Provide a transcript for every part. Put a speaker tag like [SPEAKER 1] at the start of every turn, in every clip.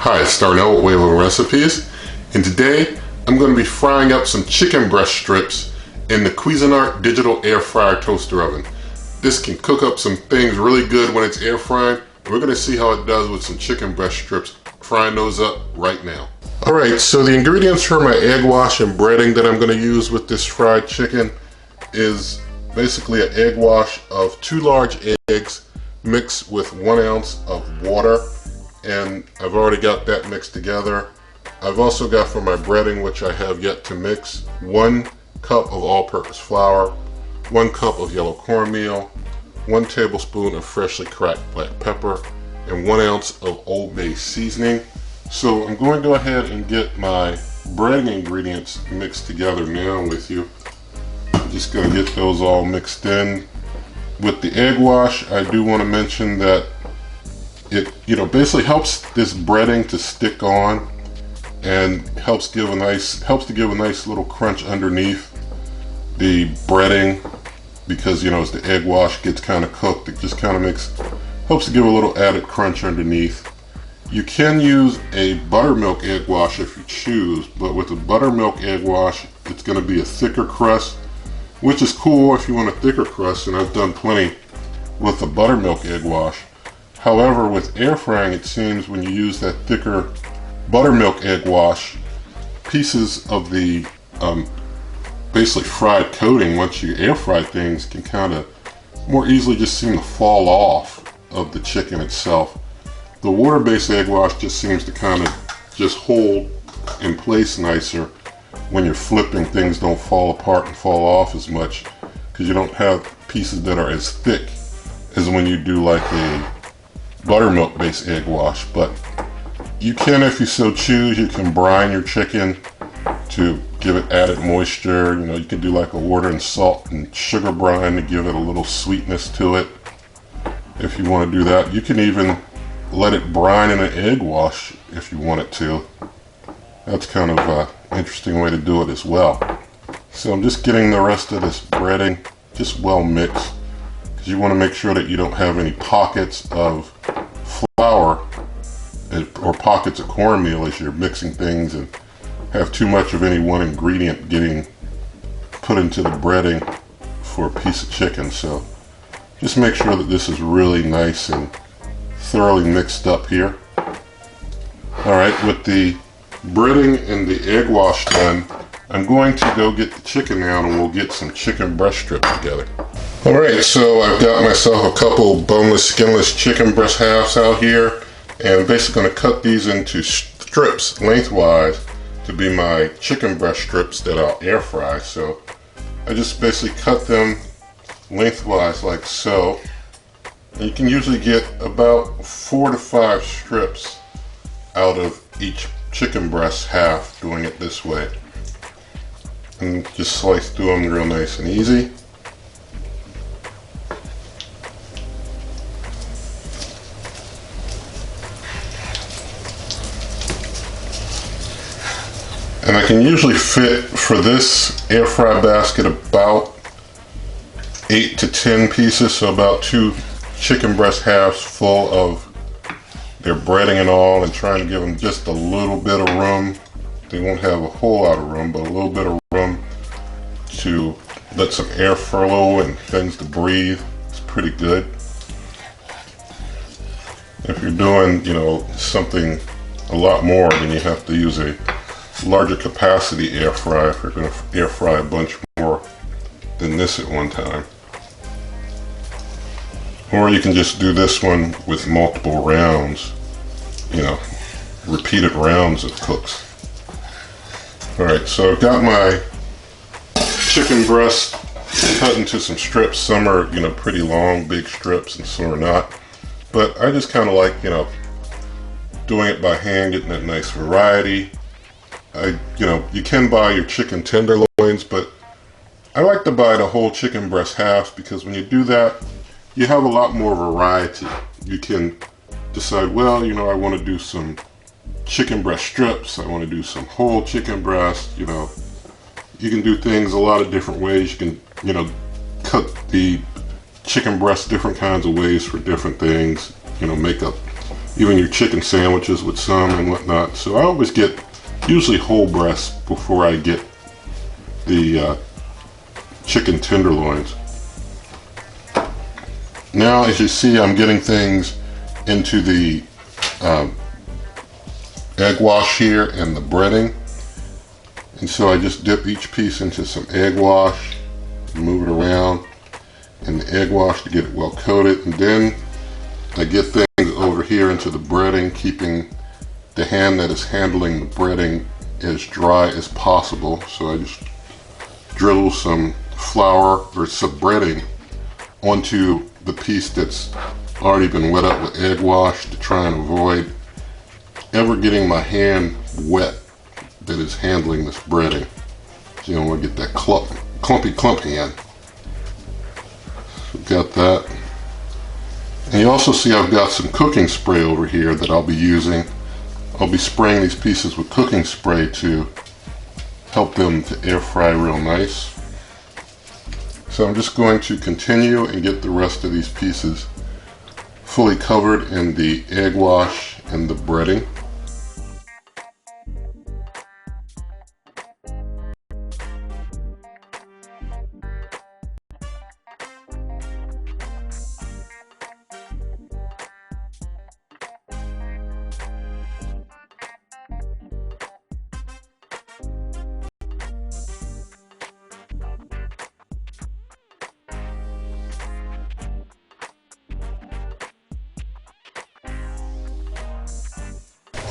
[SPEAKER 1] Hi, starting out with Wave Recipes, and today I'm going to be frying up some chicken breast strips in the Cuisinart digital air fryer toaster oven. This can cook up some things really good when it's air frying. We're going to see how it does with some chicken breast strips, frying those up right now. Alright, so the ingredients for my egg wash and breading that I'm going to use with this fried chicken is basically an egg wash of 2 large eggs mixed with 1 ounce of water, and I've already got that mixed together. I've also got for my breading, which I have yet to mix, 1 cup of all-purpose flour, 1 cup of yellow cornmeal, 1 tablespoon of freshly cracked black pepper, and 1 ounce of Old Bay seasoning. So I'm going to go ahead and get my breading ingredients mixed together now with you. I'm just going to get those all mixed in. With the egg wash, I do want to mention that it basically helps this breading to stick on and helps to give a nice little crunch underneath the breading, because as the egg wash gets kind of cooked, it just kind of helps to give a little added crunch underneath. You can use a buttermilk egg wash if you choose, but with a buttermilk egg wash, it's going to be a thicker crust, which is cool if you want a thicker crust, and I've done plenty with a buttermilk egg wash. However, with air frying, it seems when you use that thicker buttermilk egg wash, pieces of the basically fried coating, once you air fry things, can kind of more easily just seem to fall off of the chicken itself. The water-based egg wash just seems to kind of just hold in place nicer. When you're flipping, things don't fall apart and fall off as much because you don't have pieces that are as thick as when you do like a buttermilk-based egg wash. But you can, if you so choose, you can brine your chicken to give it added moisture. You can do like a water and salt and sugar brine to give it a little sweetness to it. If you want to do that, you can even let it brine in an egg wash if you want it to. That's kind of an interesting way to do it as well. So I'm just getting the rest of this breading just well mixed, because you want to make sure that you don't have any pockets of flour or pockets of cornmeal as you're mixing things and have too much of any one ingredient getting put into the breading for a piece of chicken. So just make sure that this is really nice and thoroughly mixed up here. Alright, with the breading and the egg wash done, I'm going to go get the chicken now and we'll get some chicken breast strips together. Alright, so I've got myself a couple boneless, skinless chicken breast halves out here, and I'm basically going to cut these into strips lengthwise to be my chicken breast strips that I'll air fry. So I just basically cut them lengthwise like so. And you can usually get about 4 to 5 strips out of each chicken breast half doing it this way. And just slice through them real nice and easy. And I can usually fit, for this air fry basket, about 8 to 10 pieces, so about 2 chicken breast halves full of their breading and all, and trying to give them just a little bit of room. They won't have a whole lot of room, but a little bit of room to let some air flow and things to breathe. It's pretty good. If you're doing, something a lot more, then you have to use a larger capacity air fry if you're going to air fry a bunch more than this at one time. Or you can just do this one with multiple rounds, repeated rounds of cooks. Alright, so I've got my chicken breast cut into some strips. Some are, pretty long, big strips, and some are not. But I just kind of like, doing it by hand, getting that nice variety. You can buy your chicken tenderloins, but I like to buy the whole chicken breast halves, because when you do that, you have a lot more variety. You can decide, well, I want to do some chicken breast strips, I want to do some whole chicken breast. You can do things a lot of different ways. You can, cut the chicken breast different kinds of ways for different things. Make a even your chicken sandwiches with some and whatnot. So I always get usually whole breast before I get the chicken tenderloins. Now, as you see, I'm getting things into the egg wash here and the breading. And so I just dip each piece into some egg wash, move it around in the egg wash to get it well coated. And then I get things over here into the breading, keeping the hand that is handling the breading as dry as possible. So I just drizzle some flour or some breading onto the piece that's already been wet up with egg wash to try and avoid ever getting my hand wet that is handling this breading. So you don't want to get that clumpy hand. So got that. And you also see I've got some cooking spray over here that I'll be using. I'll be spraying these pieces with cooking spray to help them to air fry real nice. So I'm just going to continue and get the rest of these pieces fully covered in the egg wash and the breading.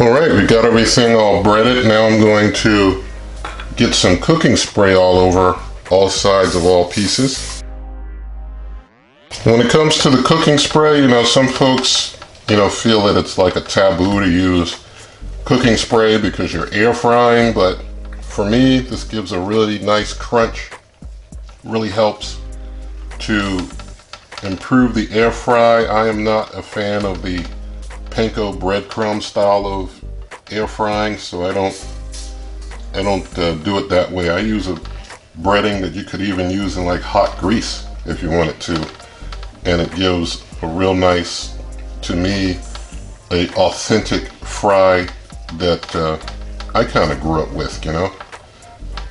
[SPEAKER 1] Alright, we got everything all breaded. Now I'm going to get some cooking spray all over all sides of all pieces. When it comes to the cooking spray, some folks, feel that it's like a taboo to use cooking spray because you're air frying, but for me, this gives a really nice crunch. Really helps to improve the air fry. I am not a fan of the panko breadcrumb style of air frying, so I don't do it that way. I use a breading that you could even use in like hot grease if you wanted to, and it gives a real nice, to me, a authentic fry that I kind of grew up with.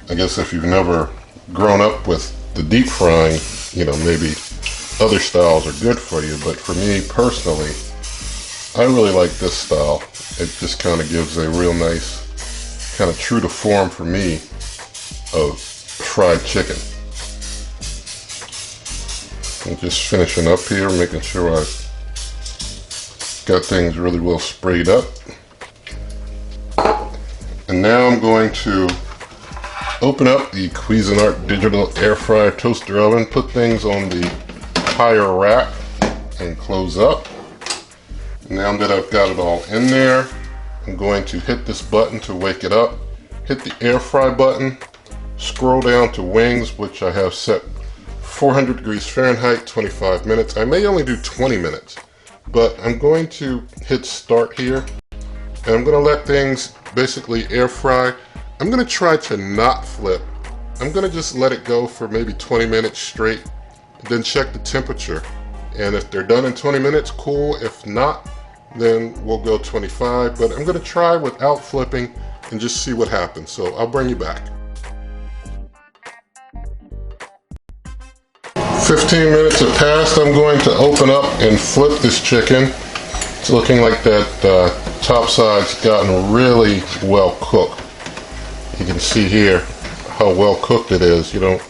[SPEAKER 1] I guess if you've never grown up with the deep frying, maybe other styles are good for you, but for me personally, I really like this style. It just kind of gives a real nice, kind of true to form for me of fried chicken. I'm just finishing up here, making sure I've got things really well sprayed up. And now I'm going to open up the Cuisinart digital air fryer toaster oven, put things on the higher rack and close up. Now that I've got it all in there, I'm going to hit this button to wake it up, hit the air fry button, scroll down to wings, which I have set 400 degrees Fahrenheit, 25 minutes. I may only do 20 minutes, but I'm going to hit start here, and I'm going to let things basically air fry. I'm going to try to not flip. I'm going to just let it go for maybe 20 minutes straight, then check the temperature. And if they're done in 20 minutes, cool. If not, then we'll go 25, but I'm going to try without flipping and just see what happens. So I'll bring you back. 15 minutes have passed. I'm going to open up and flip this chicken. It's looking like that top side's gotten really well cooked. You can see here how well cooked it is. You don't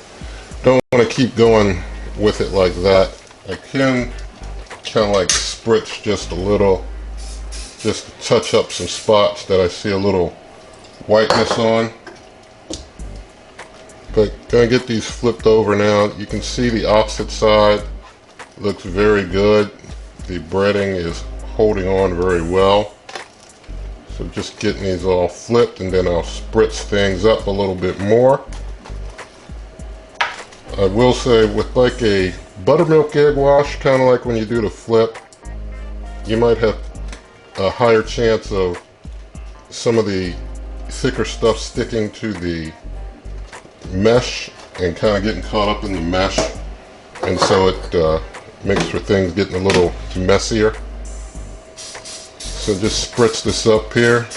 [SPEAKER 1] want to keep going with it like that. I can kind of like spritz just a little, just to touch up some spots that I see a little whiteness on. But gonna get these flipped over now. You can see the opposite side looks very good. The breading is holding on very well. So just getting these all flipped, and then I'll spritz things up a little bit more. I will say, with like a buttermilk egg wash, kind of like when you do the flip, you might have a higher chance of some of the thicker stuff sticking to the mesh and kind of getting caught up in the mesh, and so it makes for things getting a little messier. So just spritz this up here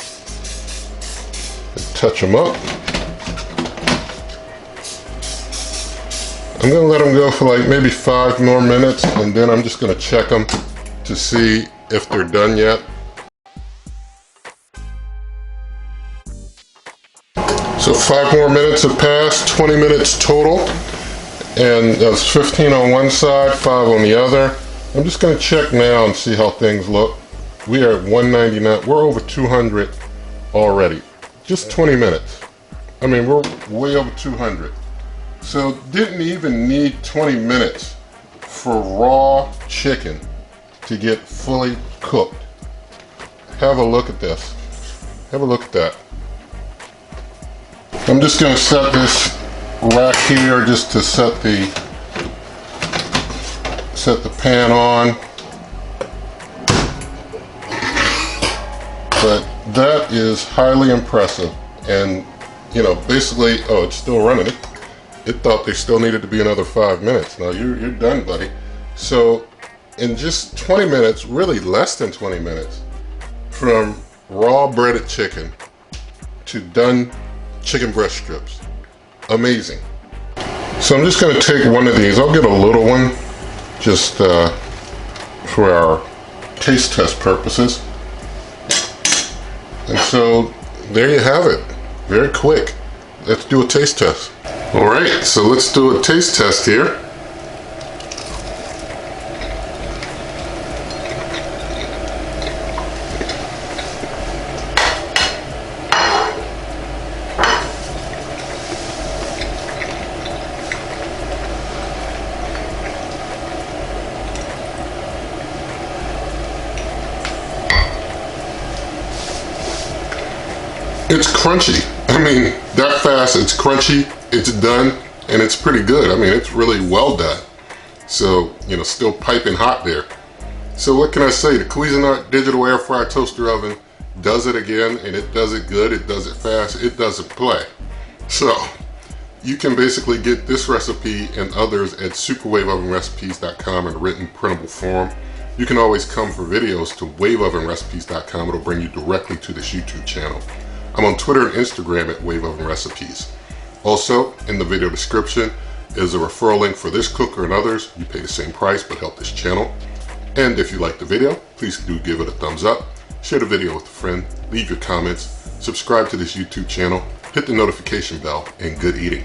[SPEAKER 1] and touch them up. I'm gonna let them go for like maybe 5 more minutes, and then I'm just gonna check them to see if they're done yet. So 5 more minutes have passed, 20 minutes total, and that's 15 on one side, 5 on the other. I'm just gonna check now and see how things look. We are at 199, we're over 200 already. Just 20 minutes. I mean, we're way over 200. So didn't even need 20 minutes for raw chicken to get fully cooked. Have a look at this. Have a look at that. I'm just going to set this rack here just to set the pan on. But that is highly impressive. And you know, basically, oh, it's still running. It thought they still needed to be another 5 minutes. Now you're done, buddy. So in just 20 minutes, really less than 20 minutes, from raw breaded chicken to done chicken breast strips. Amazing. So I'm just going to take one of these. I'll get a little one just for our taste test purposes. And so there you have it. Very quick. Let's do a taste test. All right, so let's do a taste test here. It's crunchy. I mean, that fast, it's crunchy, it's done, and it's pretty good. I mean, it's really well done. So, you know, still piping hot there. So what can I say? The Cuisinart digital air fryer toaster oven does it again, and it does it good, it does it fast, it doesn't play. So, you can basically get this recipe and others at superwaveovenrecipes.com in written printable form. You can always come for videos to waveovenrecipes.com. It'll bring you directly to this YouTube channel. I'm on Twitter and Instagram at waveovenrecipes. Also, in the video description is a referral link for this cooker and others. You pay the same price but help this channel. And if you like the video, please do give it a thumbs up, share the video with a friend, leave your comments, subscribe to this YouTube channel, hit the notification bell, and good eating.